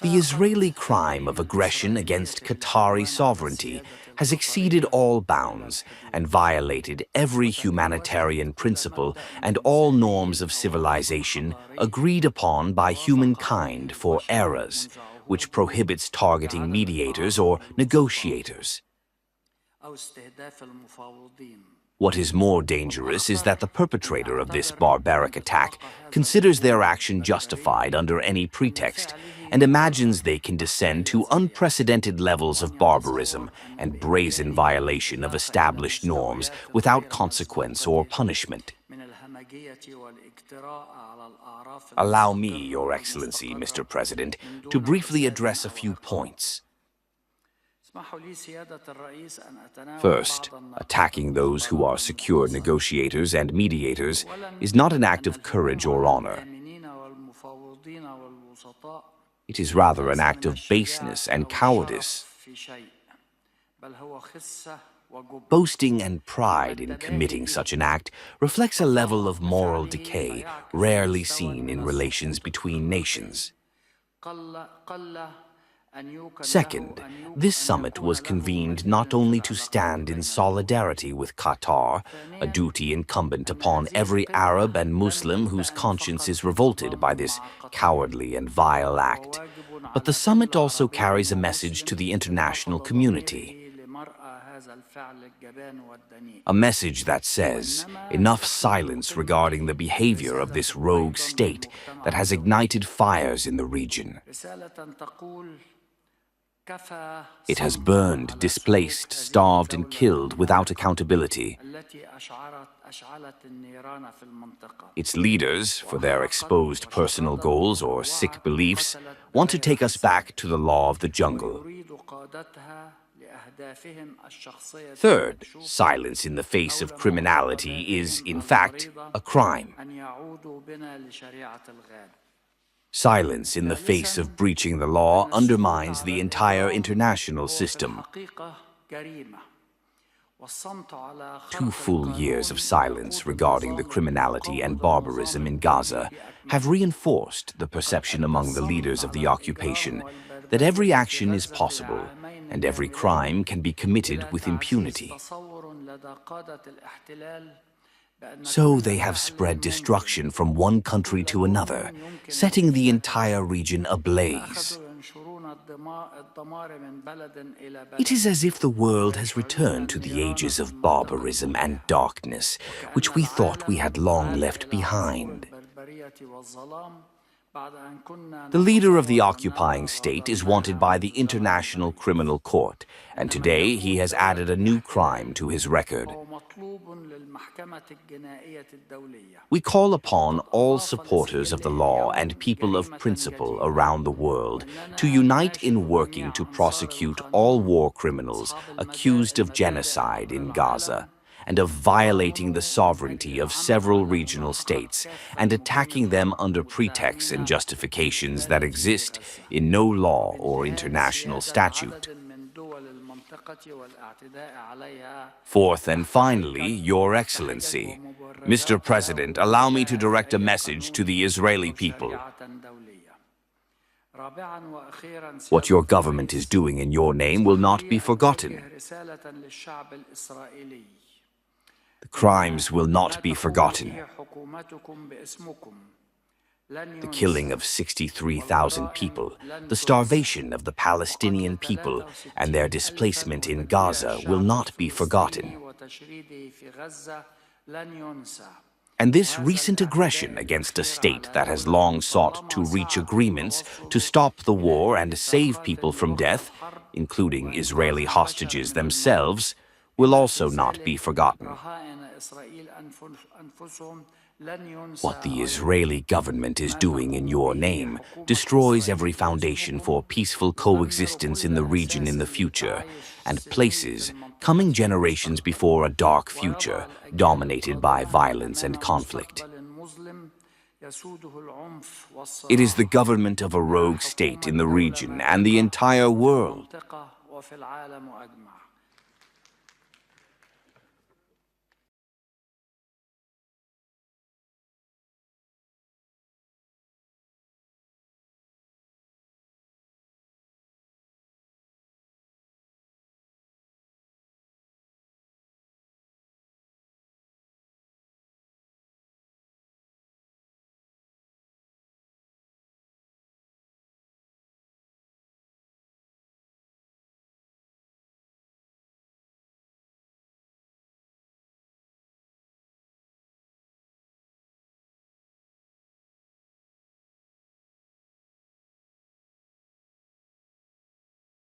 The Israeli crime of aggression against Qatari sovereignty has exceeded all bounds and violated every humanitarian principle and all norms of civilization agreed upon by humankind for eras, which prohibits targeting mediators or negotiators. What is more dangerous is that the perpetrator of this barbaric attack considers their action justified under any pretext and imagines they can descend to unprecedented levels of barbarism and brazen violation of established norms without consequence or punishment. Allow me, Your Excellency, Mr. President, to briefly address a few points. First, attacking those who are secure negotiators and mediators is not an act of courage or honor. It is rather an act of baseness and cowardice. Boasting and pride in committing such an act reflects a level of moral decay rarely seen in relations between nations. Second, this summit was convened not only to stand in solidarity with Qatar, a duty incumbent upon every Arab and Muslim whose conscience is revolted by this cowardly and vile act, but the summit also carries a message to the international community. A message that says, enough silence regarding the behavior of this rogue state that has ignited fires in the region. It has burned, displaced, starved, and killed without accountability. Its leaders, for their exposed personal goals or sick beliefs, want to take us back to the law of the jungle. Third, silence in the face of criminality is, in fact, a crime. Silence in the face of breaching the law undermines the entire international system. 2 full years of silence regarding the criminality and barbarism in Gaza have reinforced the perception among the leaders of the occupation that every action is possible and every crime can be committed with impunity. So they have spread destruction from one country to another, setting the entire region ablaze. It is as if the world has returned to the ages of barbarism and darkness, which we thought we had long left behind. The leader of the occupying state is wanted by the International Criminal Court, and today he has added a new crime to his record. We call upon all supporters of the law and people of principle around the world to unite in working to prosecute all war criminals accused of genocide in Gaza and of violating the sovereignty of several regional states and attacking them under pretexts and justifications that exist in no law or international statute. Fourth and finally, Your Excellency, Mr. President, allow me to direct a message to the Israeli people. What your government is doing in your name will not be forgotten. The crimes will not be forgotten. The killing of 63,000 people, the starvation of the Palestinian people, and their displacement in Gaza will not be forgotten. And this recent aggression against a state that has long sought to reach agreements to stop the war and save people from death, including Israeli hostages themselves, will also not be forgotten. What the Israeli government is doing in your name destroys every foundation for peaceful coexistence in the region in the future and places coming generations before a dark future dominated by violence and conflict. It is the government of a rogue state in the region and the entire world.